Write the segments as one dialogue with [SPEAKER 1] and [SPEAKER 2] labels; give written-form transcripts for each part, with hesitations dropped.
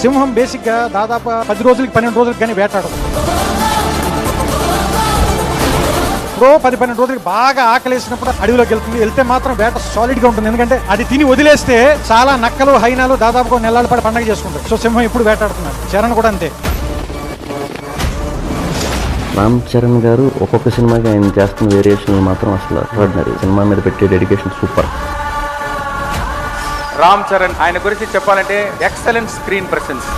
[SPEAKER 1] సింహం బేసిక్ గా దాదాపు 10 రోజులకి 12 రోజులకి కానీ వేటాడదు. ఇప్పుడు 10-12 రోజులకి బాగా ఆకలేసినప్పుడు అడవిలోకి వెళ్తే మాత్రం వేట సాలిడ్ గా ఉంటుంది. ఎందుకంటే అది తిని వదిలేస్తే చాలా నక్కలు హైనాలు దాదాపుగా నెలల పాటు పండగ చేసుకుంటారు. సో సింహం ఇప్పుడు వేటాడుతున్నారు. చరణ్ కూడా అంతే.
[SPEAKER 2] రామ్ చరణ్ గారు ఒక్కొక్క సినిమాకి ఆయన చేస్తున్న వేరియేషన్లు మాత్రం అసలు ఎక్స్ట్రాడినరీ. సినిమా మీద పెట్టే డెడికేషన్ సూపర్.
[SPEAKER 3] రామ్ చరణ్ ఆయన గురించి చెప్పాలంటే ఎక్సలెంట్ స్క్రీన్ ప్రెసెన్స్.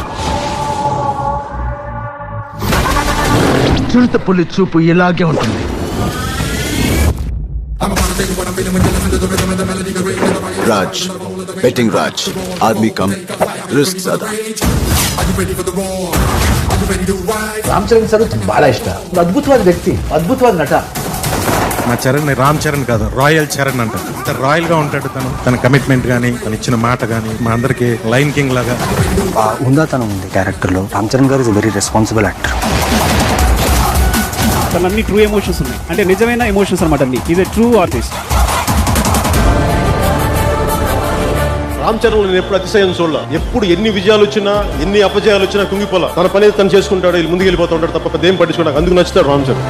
[SPEAKER 4] చిరుతపులి చూపు ఇలాగే ఉంటుంది.
[SPEAKER 5] राज बेटिंग राज आदमी कम रिस्क ज्यादा.
[SPEAKER 6] రామ్ చరణ్ సార్ బహಳ ఇష్ట. అద్భుతవాದ వ్యక్తి, అద్భుతవాದ నట.
[SPEAKER 7] మా చరణ్ రామ్ చరణ్ కాదు, రాయల్ చరణ్ అంటారు. రాయల్ గా ఉంటాడు తన కమిట్మెంట్ గానీ, తను ఇచ్చిన మాట గానీ మా అందరికి లైన్ కింగ్ లాగా
[SPEAKER 8] ఉందాతనం ఉంది క్యారెక్టర్ లో. రామ్ చరణ్ గారు ఇస్ వెరీ రెస్పాన్సిబుల్ యాక్టర్.
[SPEAKER 9] తన అన్ని ట్రూ ఎమోషన్స్ ఉన్నాయి, అంటే నిజమైన ఎమోషన్స్ అనమాట. అన్ని is a true artist.
[SPEAKER 10] Ram Charan నేను ఎప్పుడు అతిశయం చూడాల. ఎప్పుడు ఎన్ని విజయాలు వచ్చినా ఎన్ని అపజయాలు వచ్చినా కుంగిపోలా. తన పని తను చేసుకుంటాడు, ముందుకు వెళ్ళిపోతూ ఉంటాడు తప్ప దేం పట్టించుకుంటాడు. అందుకు నచ్చుతాడు రామ్ చరణ్.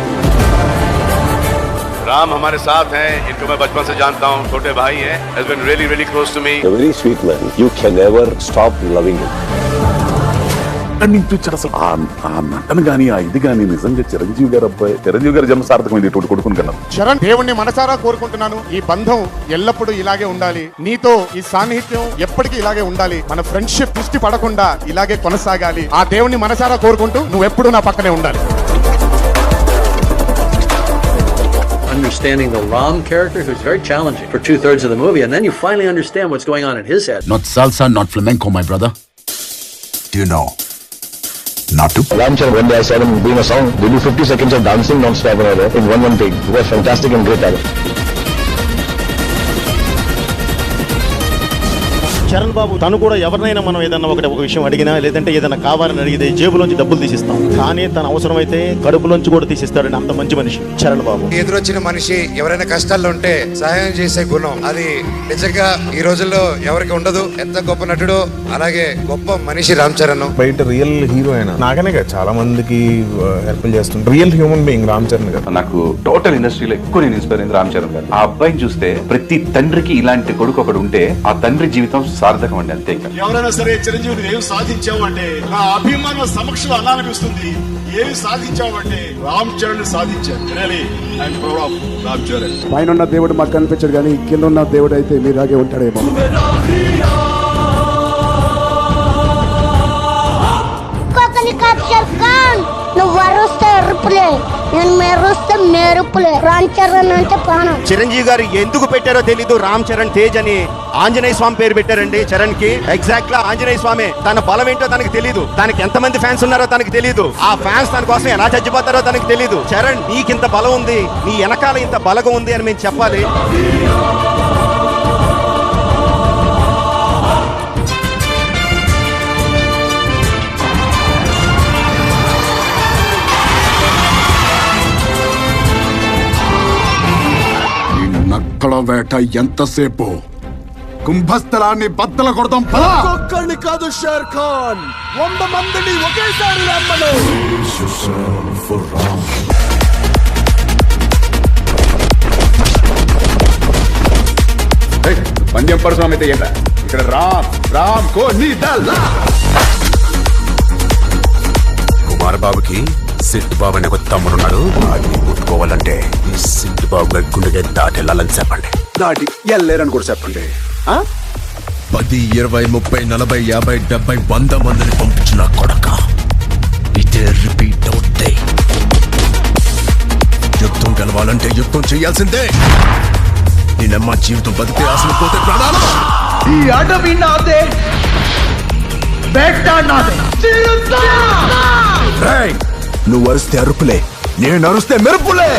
[SPEAKER 11] राम हमारे साथ हैं, इनको मैं बचपन से जानता हूँ, छोटे भाई हैं, has been really really close to me.
[SPEAKER 5] A very sweet man. You can never stop loving him.
[SPEAKER 12] నటన గానీ ఆ ఇది గానీ నిజంగా చిరంజీవి గారు అబ్బాయి. చిరంజీవి గారి జన్మ సార్థకమైంది ఇటువంటి కొడుకుని కన్నా.
[SPEAKER 10] చరణ్, దేవుణ్ణి మనసారా కోరుకుంటున్నాను, ఈ బంధం ఎల్లప్పుడూ ఇలాగే ఉండాలి. నీతో ఈ సాన్నిహిత్యం ఎప్పటికీ ఇలాగే ఉండాలి. మన ఫ్రెండ్షిప్ దృష్టి పడకుండా ఇలాగే కొనసాగాలి. ఆ దేవుణ్ణి మనసారా కోరుకుంటూ నువ్వు ఎప్పుడు నా పక్కనే ఉండాలి.
[SPEAKER 6] Understanding the Ram character, who's very challenging for 2/3 of the movie, and then you finally understand what's going on in his head.
[SPEAKER 12] Not salsa, not flamenco, my brother. Do you know? Not to.
[SPEAKER 5] Ram Charan, one day I saw them doing a song. They do 50 seconds of dancing non-stop in one take. It was fantastic and great talent.
[SPEAKER 10] Charan బాబు తను కూడా ఎవరినైనా మనం ఏదన్నా ఒక విషయం అడిగినా లేదంటే ఏదైనా కావాలని అడిగితే జేబులోంచి డబ్బులు తీసిస్తాం, కానీ తన అవసరమైతే కడుపులోంచి కూడా తీసిస్తాడని అంత మంచి మనిషి చరణ్ బాబు.
[SPEAKER 13] ఎదురొచ్చిన మనిషి ఎవరైనా కష్టాల్లో ఉంటే సహాయం చేసే గుణం అది నిజంగా ఈ రోజుల్లో ఎవరికి ఉండదు. ఎంత గొప్ప నటుడు, అలాగే గొప్ప మనిషి రామ్ చరణ్.
[SPEAKER 7] బయట రియల్ హీరో అయినా నాకనే చాలా మందికి హెల్ప్ చేస్తుంది. Real human being Ram Charan గారు.
[SPEAKER 3] నాకు టోటల్ ఇండస్ట్రీలో ఎక్కువ నేను ఇన్స్పైర్ అయింది రామ్ చరణ్ గారు. ఆ అబ్బాయిని చూస్తే ప్రతి తండ్రికి ఇలాంటి కొడుకు ఒకడు ఉంటే ఆ తండ్రి జీవితం సార్థకం అండి. అంతే.
[SPEAKER 10] ఎవరైనా సరే చిరంజీవిని ఏం సాధించావు అంటే నా అభిమాన సమక్షంలో అలా అనిపిస్తుంది. ఏమి సాధించావు అంటే రామ్ చరణ్ సాధించారు. రామ్ చరణ్
[SPEAKER 12] పైన ఉన్న దేవుడు మాకు కనిపించడు, కానీ కింద ఉన్న దేవుడు అయితే మీలాగే ఉంటాడేమో.
[SPEAKER 14] నువ్వు వరుస్తే ఎరుపులే, నేను మెరుస్తే మెరుపులే. రామ్ చరణ్ అంటే ప్రాణం.
[SPEAKER 10] చిరంజీవి గారు ఎందుకు పెట్టారో తెలీదు రామ్ చరణ్ తేజ్ అని. ఆంజనేయ స్వామి పేరు పెట్టారండి చరణ్ కి. ఎగ్జాక్ట్ గా ఆంజనేయ స్వామి. తన బలం ఏంటో తనకు తెలీదు, తనకి ఎంతమంది ఫ్యాన్స్ ఉన్నారో తనకు తెలీదు, ఆ ఫ్యాన్స్ తన కోసం ఎలా చచ్చిపోతారో తనకు తెలీదు. చరణ్, నీకింత బలం ఉంది, నీ వెనకాల ఇంత బలగం ఉంది అని మేము చెప్పాలి.
[SPEAKER 12] నక్కల వేట ఎంతసేపు? కుంభస్థలాన్ని బద్దల కొడతాం. ఒక్కొక్కడిని కాదు షేర్ ఖాన్, 100 మందిని ఒకేసారి రమ్మను. పందెం పరశురామ్ అయితే ఏంట ఇక్కడ రామ్ రామ్ కో నీదల్లా. కుమార్ బాబుకి సిట్టు బాబు అనే ఒక తమ్ముడున్నాడు. వాడిని ముట్టుకోవాలంటే ఈ సిట్టు బాబు గారి గుండెగా దాటి వెళ్ళాలని చెప్పండి. దాటి వెళ్ళలేరని కూడా చెప్పండి.
[SPEAKER 5] 10, 20, 30, 40, 50, 70, 100 మందిని పంపించిన కొడక ఇదే రిపీట్ అవుతే. యుద్ధం గెలవాలంటే యుద్ధం చేయాల్సిందే. నేనమ్మ జీవితం బతికే ఆశలు పోతే ప్రాణాలు.
[SPEAKER 4] ఈ అడవి నాదే, వేట నాదే.
[SPEAKER 5] నువ్వు అరిస్తే అరుపులే, నేను అరుస్తే మెరుపులే.